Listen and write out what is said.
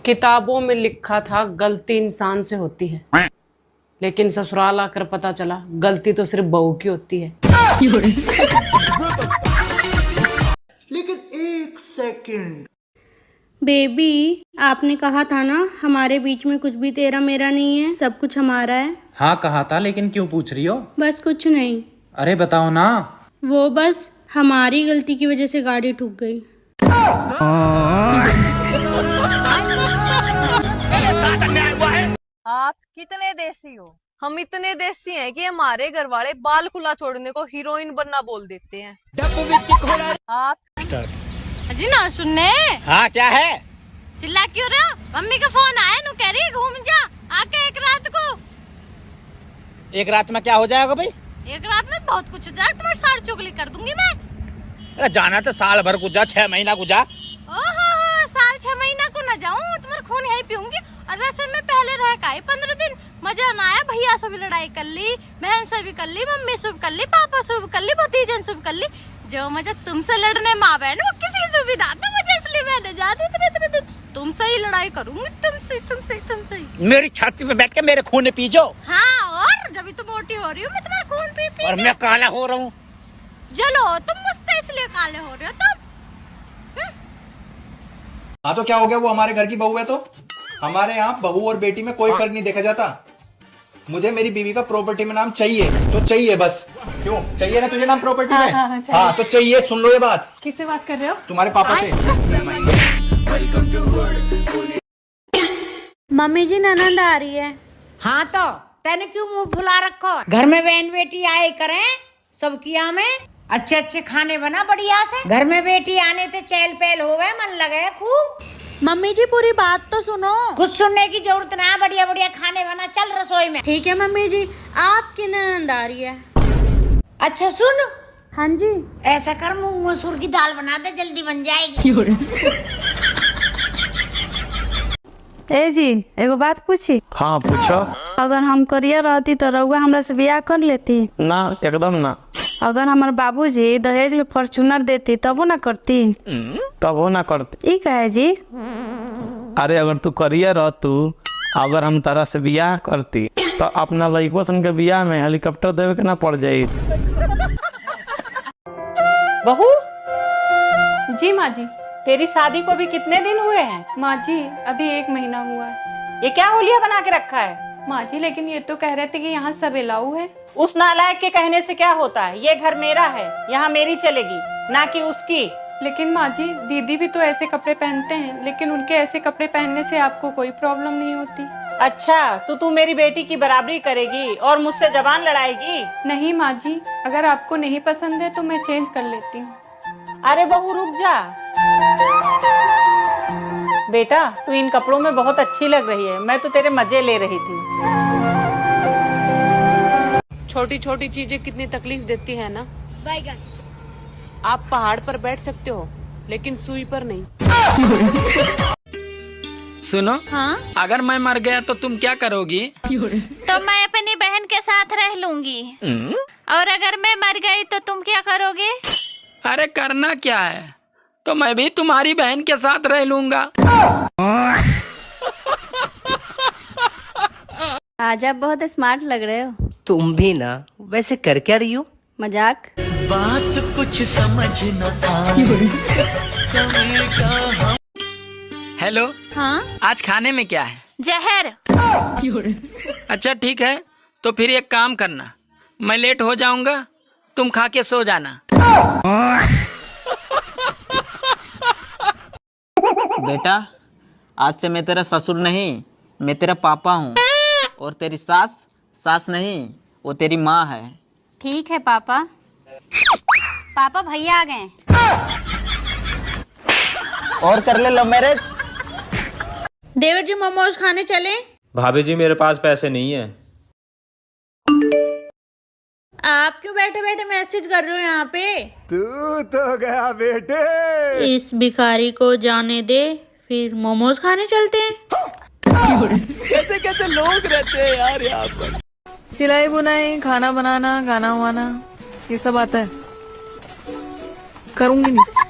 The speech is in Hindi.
किताबों में लिखा था गलती इंसान से होती है, लेकिन ससुराल आकर पता चला गलती तो सिर्फ बहू की होती है। लेकिन एक सेकंड, बेबी आपने कहा था ना हमारे बीच में कुछ भी तेरा मेरा नहीं है, सब कुछ हमारा है। हाँ कहा था, लेकिन क्यों पूछ रही हो? बस कुछ नहीं। अरे बताओ ना। वो बस हमारी गलती की वजह से गाड़ी ठुक गई। आप कितने देसी हो? हम इतने देसी हैं कि हमारे घर वाले बाल खुला छोड़ने को हीरोइन बनना बोल देते हैं। आप जी ना सुनने। हाँ क्या है? चिल्ला क्यों रहे हो? मम्मी का फोन आया, नु कह रही घूम जा आके एक रात को। एक रात में क्या हो जाएगा भाई? एक रात में बहुत कुछ हो जाएगा, तुम्हारी सारी चुगली कर दूंगी मैं। अरे जाना तो साल भर को जा, 6 महीना को जा। ओहो साल 6 महीना को न जाऊँ, तुम्हारा खून यही पीऊंगी। और वैसे मैं पहले रह का 15 दिन मजा ना आया। भैया से भी लड़ाई कर ली, बहन से भी कर ली, मम्मी से भी कर ली, पापा से भी कर ली, भतीजन से भी कर ली। जो मजा तुमसे लड़ने माँ बहन वो किसी से भी ना था मुझे, इसलिए मैंने जाती इतने दिन तुमसे ही लड़ाई करूंगी। तुमसे ही मेरी छाती पे बैठ के मेरे खून पी जो। हाँ, और जब तो मोटी हो रही हूँ मैं तुम्हारा खून पी और मैं काला हो रहा हूँ। चलो तुम मुझसे इसलिए काले हो रहे हो तुम। हाँ तो क्या हो गया, वो हमारे घर की बहू है तो हमारे यहाँ बहू और बेटी में कोई फर्क नहीं देखा जाता। मुझे मेरी बीवी का प्रॉपर्टी में नाम चाहिए तो चाहिए बस। क्यों चाहिए ना तुझे नाम प्रॉपर्टी में? हाँ तो चाहिए। सुन लो ये बात। किससे बात कर रहे हो? तुम्हारे पापा से। मम्मी जी ननद आ रही है। हाँ तो तेने क्यों मुंह फुला रखो? घर में बहन बेटी आए करें, सब किया में अच्छे अच्छे खाने बना बढ़िया से। घर में बेटी आने ते चहल पहल होवे, मन लगे खूब। मम्मी जी पूरी बात तो सुनो। कुछ सुनने की जरूरत ना, बढ़िया बढ़िया खाने बना, चल रसोई में। ठीक है मम्मी जी, आपकी ननद आ रही है। अच्छा सुन। हाँ जी। ऐसा कर मूंग मसूर की दाल बना दे, जल्दी बन जाएगी। ए जी एगो बात पूछी? हाँ पूछो। अगर हम करिया रहती तो रउआ हमरा से ब्याह कर लेती? ना एकदम ना। अगर हमार बाबूजी दहेज में फॉर्च्यूनर देती तबो ना करती? तबो ना करती। ई कहे जी? अरे अगर तू करियर रह तू, अगर हम तरह से बियाह करती तो अपना लड़को सन के बियाह में हेलीकॉप्टर देवे के ना पड़ जाये। बहू जी माँ जी। तेरी शादी को भी कितने दिन हुए हैं? माँ जी अभी 1 महीना हुआ है। ये क्या होलिया बना के रखा है? माँ जी लेकिन ये तो कह रहे थे कि यहाँ सब अलाउ है। उस नालायक के कहने से क्या होता है? ये घर मेरा है, यहाँ मेरी चलेगी ना कि उसकी। लेकिन माँ जी दीदी भी तो ऐसे कपड़े पहनते हैं, लेकिन उनके ऐसे कपड़े पहनने से आपको कोई प्रॉब्लम नहीं होती। अच्छा तो तू मेरी बेटी की बराबरी करेगी और मुझसे जबान लड़ाएगी? नहीं माँ जी, अगर आपको नहीं पसंद है तो मैं चेंज कर लेती हूँ। अरे बहू रुक जा। बेटा तू इन कपड़ों में बहुत अच्छी लग रही है, मैं तो तेरे मजे ले रही थी। छोटी छोटी चीजें कितनी तकलीफ देती है ना। बैगन। आप पहाड़ पर बैठ सकते हो लेकिन सुई पर नहीं। सुनो। हाँ? अगर मैं मर गया तो तुम क्या करोगी? तो मैं अपनी बहन के साथ रह लूंगी। और अगर मैं मर गई तो तुम क्या करोगे? अरे करना क्या है, तो मैं भी तुम्हारी बहन के साथ रह लूंगा। आज आप बहुत स्मार्ट लग रहे हो। तुम भी ना। वैसे कर क्या रही हो? मजाक। बात कुछ समझ न आई। हेलो। हाँ? आज खाने में क्या है? जहर। अच्छा ठीक है, तो फिर एक काम करना, मैं लेट हो जाऊंगा, तुम खा के सो जाना। बेटा आज से मैं तेरा ससुर नहीं, मैं तेरा पापा हूँ। और तेरी सास नहीं, वो तेरी माँ है। ठीक है पापा। पापा भैया आ गए। और कर ले लव मैरिज। देवर जी मोमोज खाने चले? भाभी जी मेरे पास पैसे नहीं है। आप क्यों बैठे बैठे मैसेज कर रहे हो यहाँ पे? तू तो गया बेटे। इस भिखारी को जाने दे, फिर मोमोज खाने चलते हैं। कैसे कैसे लोग रहते हैं यार यहाँ पर। सिलाई बुनाई, खाना बनाना, गाना वाना, ये सब आता है। करूंगी नहीं।